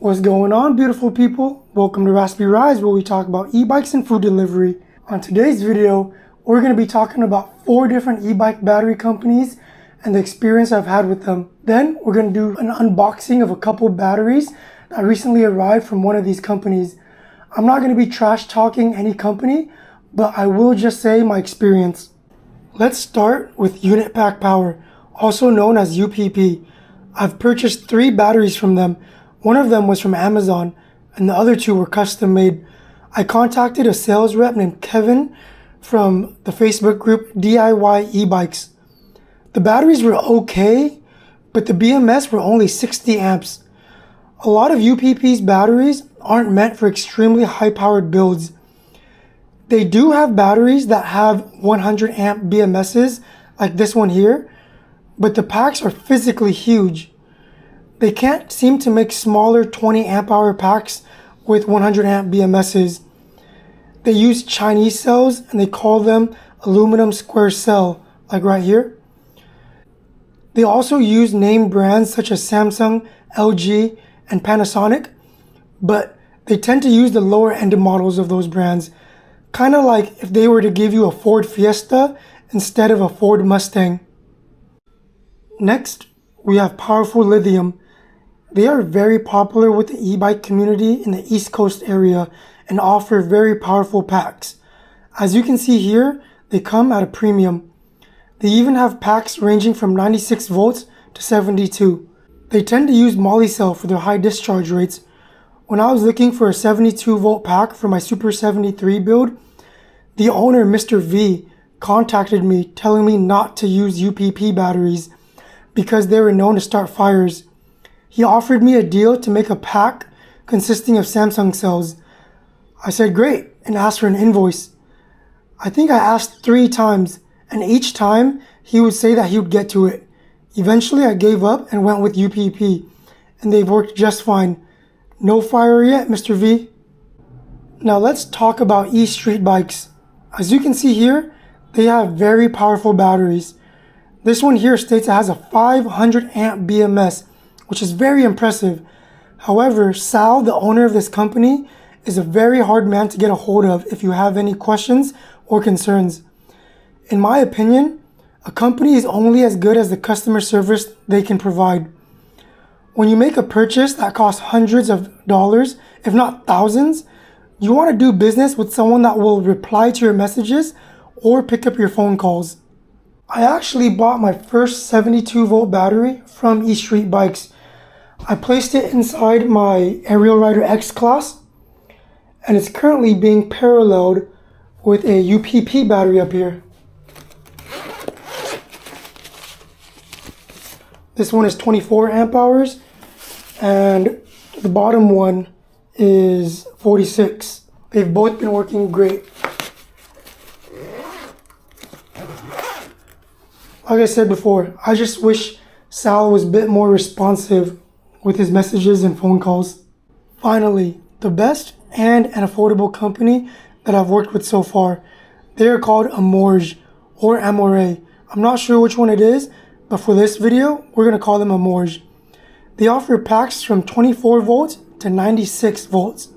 What's going on, beautiful people? Welcome to Raspy Rides, where we talk about e-bikes and food delivery. On today's video, we're going to be talking about 4 different e-bike battery companies and the experience I've had with them. Then we're going to do an unboxing of a couple batteries that recently arrived from one of these companies. I'm not going to be trash talking any company, but I will just say my experience. Let's start with Unit Pack Power, also known as UPP. I've purchased 3 batteries from them. One of them was from Amazon, and the other 2 were custom made. I contacted a sales rep named Kevin from the Facebook group DIY e-bikes. The batteries were okay, but the BMS were only 60 amps. A lot of UPP's batteries aren't meant for extremely high-powered builds. They do have batteries that have 100 amp BMSs, like this one here, but the packs are physically huge. They can't seem to make smaller 20 amp hour packs with 100 amp BMSs. They use Chinese cells and they call them aluminum square cell, like right here. They also use name brands such as Samsung, LG, and Panasonic, but they tend to use the lower end models of those brands. Kind of like if they were to give you a Ford Fiesta instead of a Ford Mustang. Next, we have powerful Lithium. They are very popular with the e-bike community in the East Coast area and offer very powerful packs. As you can see here, they come at a premium. They even have packs ranging from 96 volts to 72. They tend to use moly cell for their high discharge rates. When I was looking for a 72 volt pack for my Super 73 build, the owner, Mr. V, contacted me telling me not to use UPP batteries because they were known to start fires. He offered me a deal to make a pack consisting of Samsung cells. I said great and asked for an invoice. I think I asked 3 times, and each time he would say that he would get to it. Eventually I gave up and went with UPP, and they've worked just fine. No fire yet, Mr. V. Now let's talk about EStreet Bikes. As you can see here, they have very powerful batteries. This one here states it has a 500 amp BMS, which is very impressive. However, Sal, the owner of this company, is a very hard man to get a hold of if you have any questions or concerns. In my opinion, a company is only as good as the customer service they can provide. When you make a purchase that costs hundreds of dollars, if not thousands, you want to do business with someone that will reply to your messages or pick up your phone calls. I actually bought my first 72 volt battery from EStreet Bikes. I placed it inside my Aerial Rider X class, and it's currently being paralleled with a UPP battery up here. This one is 24 amp hours, and the bottom one is 46. They've both been working great. Like I said before, I just wish Sal was a bit more responsive with his messages and phone calls. Finally, the best and an affordable company that I've worked with so far. They are called Amorge or Amore. I'm not sure which one it is, but for this video, we're going to call them Amorge. They offer packs from 24 volts to 96 volts.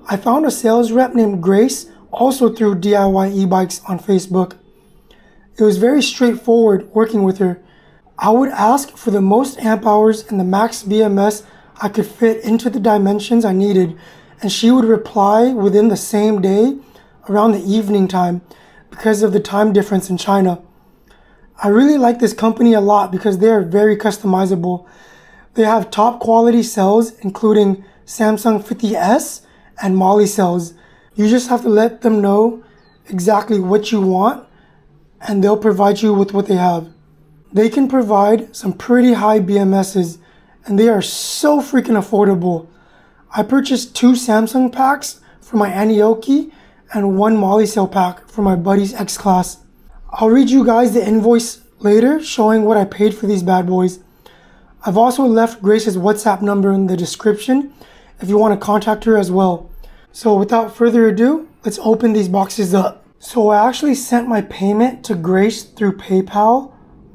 I found a sales rep named Grace, also through DIY e-bikes on Facebook. It was very straightforward working with her. I would ask for the most amp hours and the max BMS I could fit into the dimensions I needed, and she would reply within the same day around the evening time because of the time difference in China. I really like this company a lot because they are very customizable. They have top quality cells including Samsung 50S and moly cells. You just have to let them know exactly what you want, and they'll provide you with what they have. They can provide some pretty high BMSs, and they are so freaking affordable. I purchased 2 Samsung packs for my Anioki and 1 moly cell pack for my buddy's X class. I'll read you guys the invoice later showing what I paid for these bad boys. I've also left Grace's WhatsApp number in the description if you want to contact her as well. So without further ado, let's open these boxes up. So I actually sent my payment to Grace through PayPal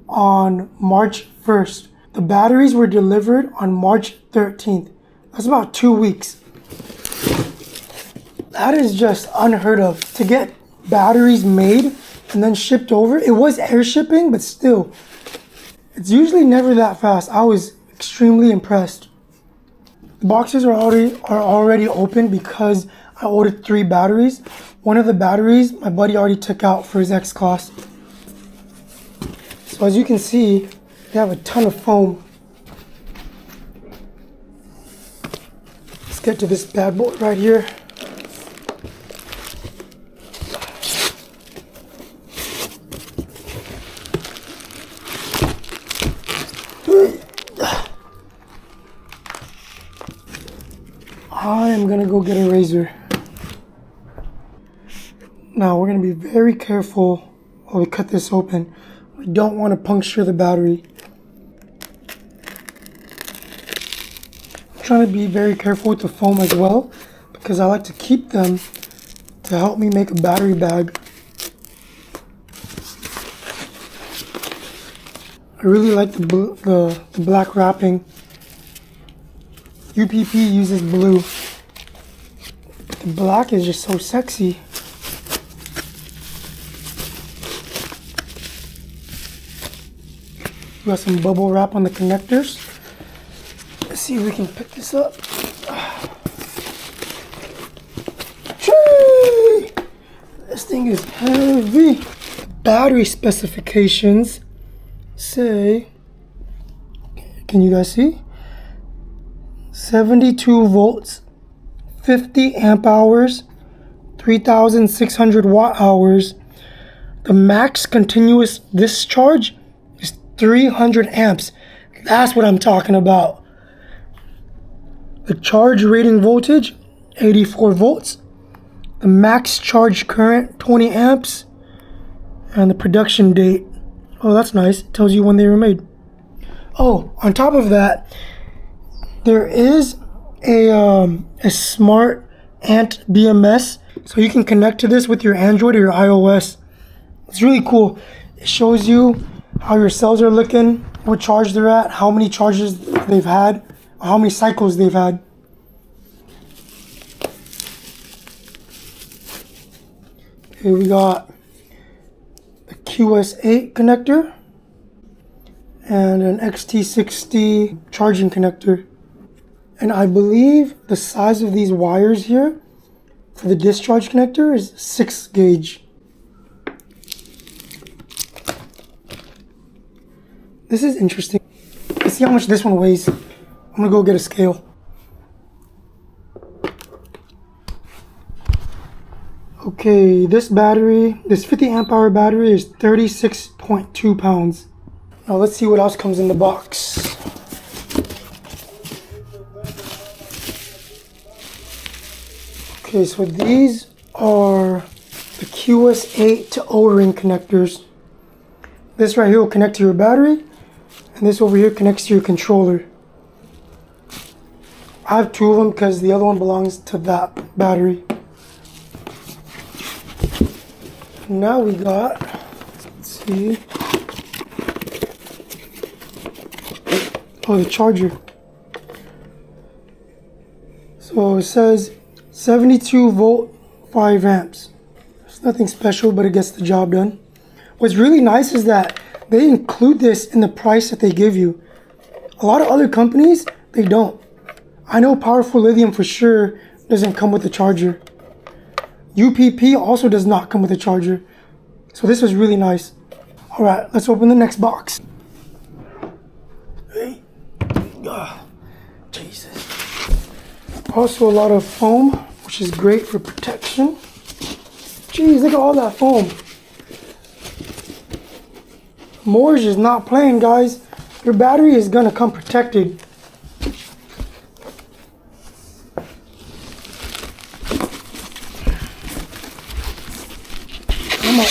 on March 1st. The batteries were delivered on March 13th. That's about 2 weeks. That is just unheard of. To get batteries made and then shipped over. It was air shipping, but still. It's usually never that fast. I was extremely impressed. The boxes are already open because I ordered 3 batteries. One of the batteries my buddy already took out for his X-Class. So as you can see, they have a ton of foam. Let's get to this bad boy right here. I am gonna go get a razor. Now we're gonna be very careful while we cut this open. We don't want to puncture the battery. I'm trying to be very careful with the foam as well because I like to keep them to help me make a battery bag. I really like the black wrapping. UPP uses blue. The black is just so sexy. We got some bubble wrap on the connectors. Let's see if we can pick this up. This thing is heavy. Battery specifications say, can you guys see? 72 volts, 50 amp hours, 3,600 watt hours. The max continuous discharge is 300 amps. That's what I'm talking about. The charge rating voltage, 84 volts. The max charge current, 20 amps. And the production date. Oh, that's nice. It tells you when they were made. Oh, on top of that, there is a smart Ant BMS. So you can connect to this with your Android or your iOS. It's really cool. It shows you how your cells are looking, what charge they're at, how many charges they've had, how many cycles they've had. Okay, we got a QS8 connector and an XT60 charging connector. And I believe the size of these wires here for the discharge connector is 6 gauge. This is interesting. Let's see how much this one weighs. I'm gonna go get a scale. Okay, this 50 amp hour battery is 36.2 pounds. Now let's see what else comes in the box. Okay, so these are the QS8 to O-ring connectors. This right here will connect to your battery, and this over here connects to your controller. I have 2 of them because the other one belongs to that battery. Now we got, let's see, oh, the charger. So it says 72 volt, 5 amps. It's nothing special, but it gets the job done. What's really nice is that they include this in the price that they give you. A lot of other companies, they don't. I know Powerful Lithium for sure doesn't come with a charger. UPP also does not come with a charger. So this was really nice. All right, let's open the next box. Hey. Jesus. Also a lot of foam, which is great for protection. Jeez, look at all that foam. Amorge is not playing, guys. Your battery is gonna come protected. Come on.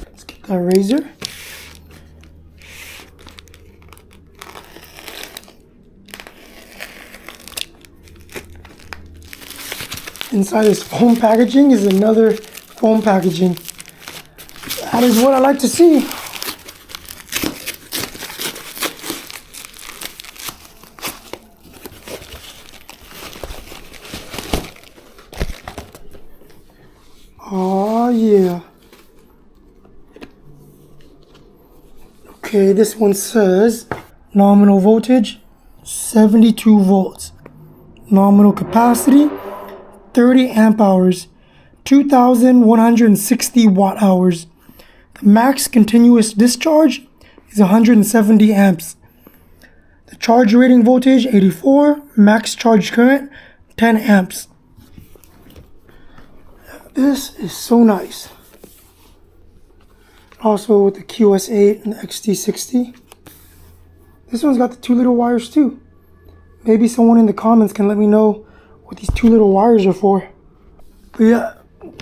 Let's get that razor. Inside this foam packaging is another foam packaging. That is what I like to see. Okay, this one says nominal voltage 72 volts, nominal capacity 30 amp hours, 2,160 watt hours. The max continuous discharge is 170 amps. The charge rating voltage 84, max charge current 10 amps. This is so nice. Also with the QS8 and the XT60. This one's got the 2 little wires too. Maybe someone in the comments can let me know what these 2 little wires are for. But yeah,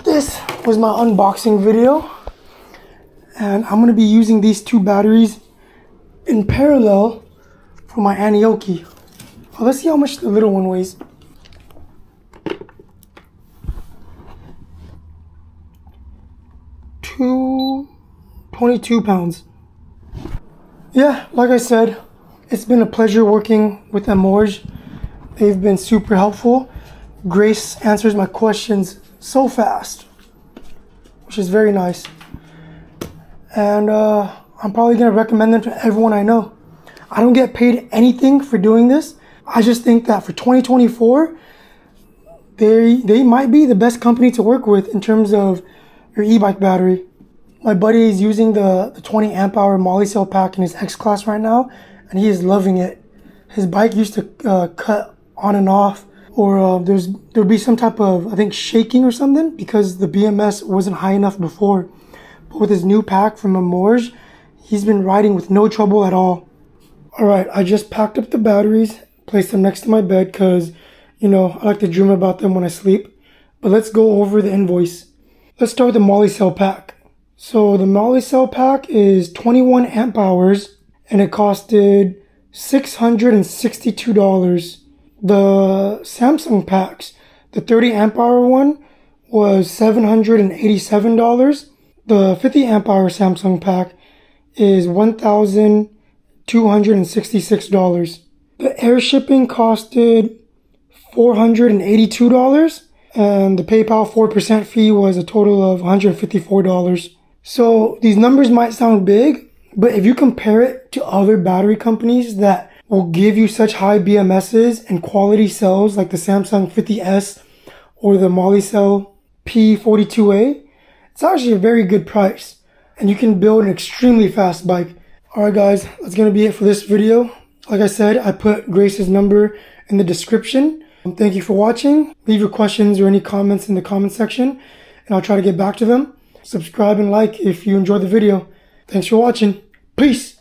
this was my unboxing video. And I'm going to be using these 2 batteries in parallel for my Anioki. Well, let's see how much the little one weighs. 22 pounds. Yeah, like I said, it's been a pleasure working with Amorge. They've been super helpful. Grace answers my questions so fast, which is very nice. And I'm probably going to recommend them to everyone I know. I don't get paid anything for doing this. I just think that for 2024, they might be the best company to work with in terms of your e-bike battery. My buddy is using the 20 amp hour moly cell pack in his X-Class right now, and he is loving it. His bike used to cut on and off, or there'd be some type of, I think, shaking or something because the BMS wasn't high enough before. But with his new pack from Amorge, he's been riding with no trouble at all. Alright, I just packed up the batteries, placed them next to my bed because, you know, I like to dream about them when I sleep. But let's go over the invoice. Let's start with the moly cell pack. So the moly cell pack is 21 amp hours and it costed $662. The Samsung packs, the 30 amp hour one was $787. The 50 amp hour Samsung pack is $1,266. The air shipping costed $482 and the PayPal 4% fee was a total of $154. So these numbers might sound big, but if you compare it to other battery companies that will give you such high BMSs and quality cells like the Samsung 50S or the Molicel P42A, it's actually a very good price. And you can build an extremely fast bike. Alright guys, that's going to be it for this video. Like I said, I put Grace's number in the description. Thank you for watching. Leave your questions or any comments in the comment section and I'll try to get back to them. Subscribe and like if you enjoyed the video. Thanks for watching. Peace!